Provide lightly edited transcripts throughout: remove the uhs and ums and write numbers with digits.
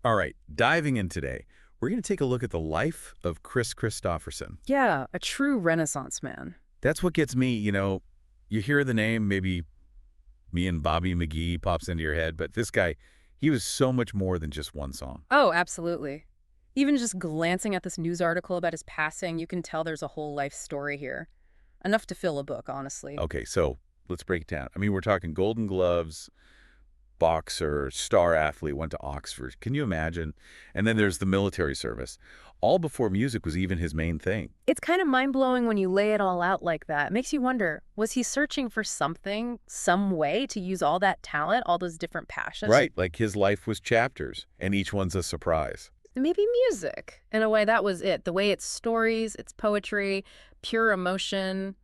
All right, diving in today, we're going to take a look at the life of Kris Kristofferson. Yeah, a true Renaissance man. That's what gets me, you hear the name, maybe me and Bobby McGee pops into your head, but this guy, he was so much more than just one song. Oh, absolutely. Even just glancing at this news article about his passing, you can tell there's a whole life story here. Enough to fill a book, honestly. Okay, so let's break it down. I mean, we're talking Golden Gloves, boxer, star athlete, went to Oxford. Can you imagine? And then there's the military service, all before music was even his main thing. It's kind of mind-blowing when you lay it all out like that. It makes you wonder, was he searching for something, some way to use all that talent, all those different passions? Right, like his life was chapters, and each one's a surprise. Maybe music. In a way, that was it. The way it's stories, it's poetry, pure emotion.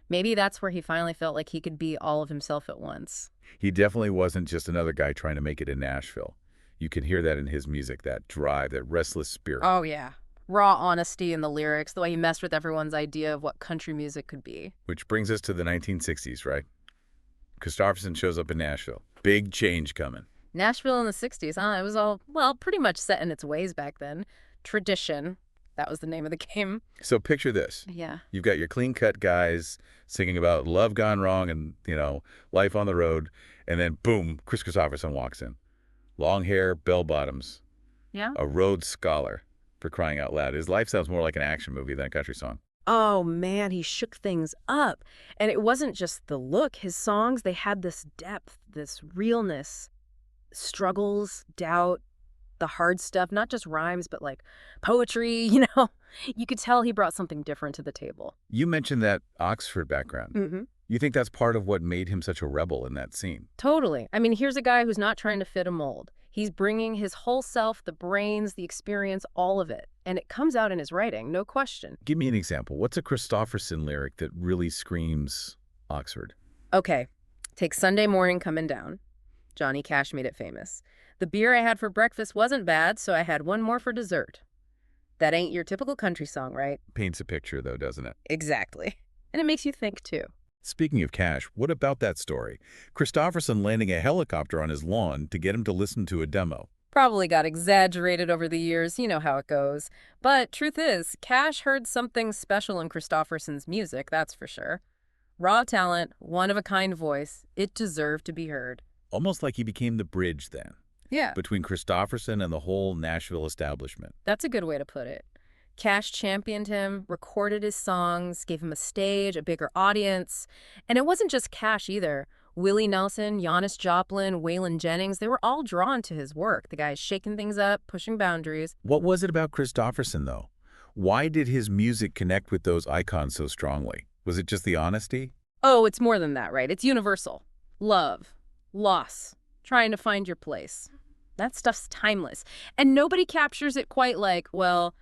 Maybe that's where he finally felt like he could be all of himself at once. He definitely wasn't just another guy trying to make it in Nashville. You can hear that in his music, that drive, that restless spirit. Oh, yeah. Raw honesty in the lyrics, the way he messed with everyone's idea of what country music could be. Which brings us to the 1960s, right? Kristofferson shows up in Nashville. Big change coming. Nashville in the 60s, huh? It was all, well, pretty much set in its ways back then. Tradition. That was the name of the game. So picture this. Yeah. You've got your clean-cut guys singing about love gone wrong and, life on the road. And then, boom, Kris Kristofferson walks in. Long hair, bell-bottoms. Yeah? A Rhodes Scholar, for crying out loud. His life sounds more like an action movie than a country song. Oh, man, he shook things up. And it wasn't just the look. His songs, they had this depth, this realness, struggles, doubt, the hard stuff, not just rhymes, but like poetry, You could tell he brought something different to the table. You mentioned that Oxford background. Mm-hmm. You think that's part of what made him such a rebel in that scene? Totally. I mean, here's a guy who's not trying to fit a mold. He's bringing his whole self, the brains, the experience, all of it. And it comes out in his writing, no question. Give me an example. What's a Kristofferson lyric that really screams Oxford? Okay, take Sunday Morning Comin' Down. Johnny Cash made it famous. The beer I had for breakfast wasn't bad, so I had one more for dessert. That ain't your typical country song, right? Paints a picture, though, doesn't it? Exactly. And it makes you think, too. Speaking of Cash, what about that story? Kristofferson landing a helicopter on his lawn to get him to listen to a demo. Probably got exaggerated over the years, you know how it goes. But truth is, Cash heard something special in Kristofferson's music, that's for sure. Raw talent, one-of-a-kind voice, it deserved to be heard. Almost like he became the bridge then. Yeah. Between Kristofferson and the whole Nashville establishment. That's a good way to put it. Cash championed him, recorded his songs, gave him a stage, a bigger audience. And it wasn't just Cash either. Willie Nelson, Janis Joplin, Waylon Jennings, they were all drawn to his work. The guy's shaking things up, pushing boundaries. What was it about Kristofferson, though? Why did his music connect with those icons so strongly? Was it just the honesty? Oh, it's more than that, right? It's universal. Love, loss, trying to find your place. That stuff's timeless. And nobody captures it quite like, well,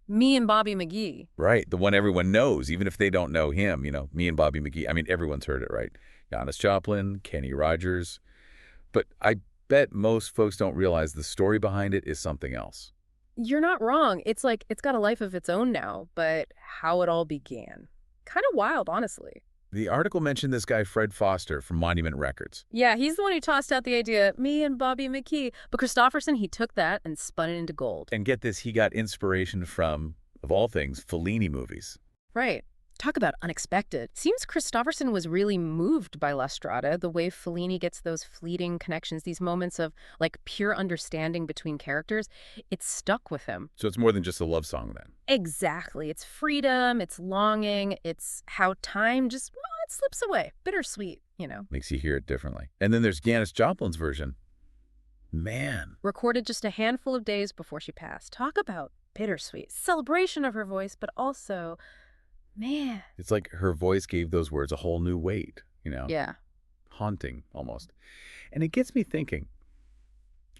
me and Bobby McGee. Right, the one everyone knows, even if they don't know him, me and Bobby McGee. I mean, everyone's heard it, right? Janis Joplin, Kenny Rogers. But I bet most folks don't realize the story behind it is something else. You're not wrong. It's like it's got a life of its own now, but how it all began. Kind of wild, honestly. The article mentioned this guy, Fred Foster, from Monument Records. Yeah, he's the one who tossed out the idea, me and Bobby McGee. But Kristofferson, he took that and spun it into gold. And get this, he got inspiration from, of all things, Fellini movies. Right. Talk about unexpected. Seems Kristofferson was really moved by La Strada, the way Fellini gets those fleeting connections, these moments of, like, pure understanding between characters. It stuck with him. So it's more than just a love song, then? Exactly. It's freedom, it's longing, it's how time just, well, it slips away. Bittersweet, Makes you hear it differently. And then there's Janis Joplin's version. Man. Recorded just a handful of days before she passed. Talk about bittersweet. Celebration of her voice, but also... Man. It's like her voice gave those words a whole new weight, Yeah. Haunting, almost. And it gets me thinking,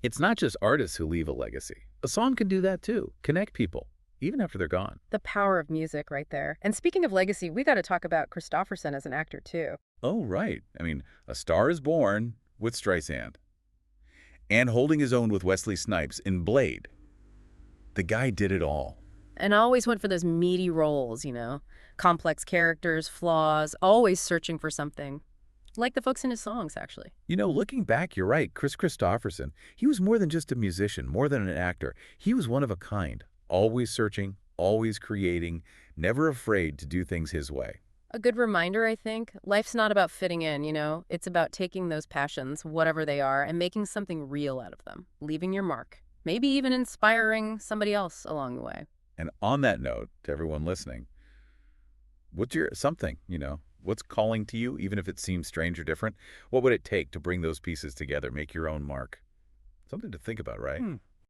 it's not just artists who leave a legacy. A song can do that too, connect people, even after they're gone. The power of music right there. And speaking of legacy, we got to talk about Kristofferson as an actor too. Oh, right. I mean, A Star is Born with Streisand. And holding his own with Wesley Snipes in Blade. The guy did it all. And always went for those meaty roles, complex characters, flaws, always searching for something. Like the folks in his songs, actually. Looking back, you're right. Kris Kristofferson, he was more than just a musician, more than an actor. He was one of a kind, always searching, always creating, never afraid to do things his way. A good reminder, I think. Life's not about fitting in, It's about taking those passions, whatever they are, and making something real out of them, leaving your mark. Maybe even inspiring somebody else along the way. And on that note, to everyone listening, what's your something, what's calling to you, even if it seems strange or different? What would it take to bring those pieces together, make your own mark? Something to think about, right?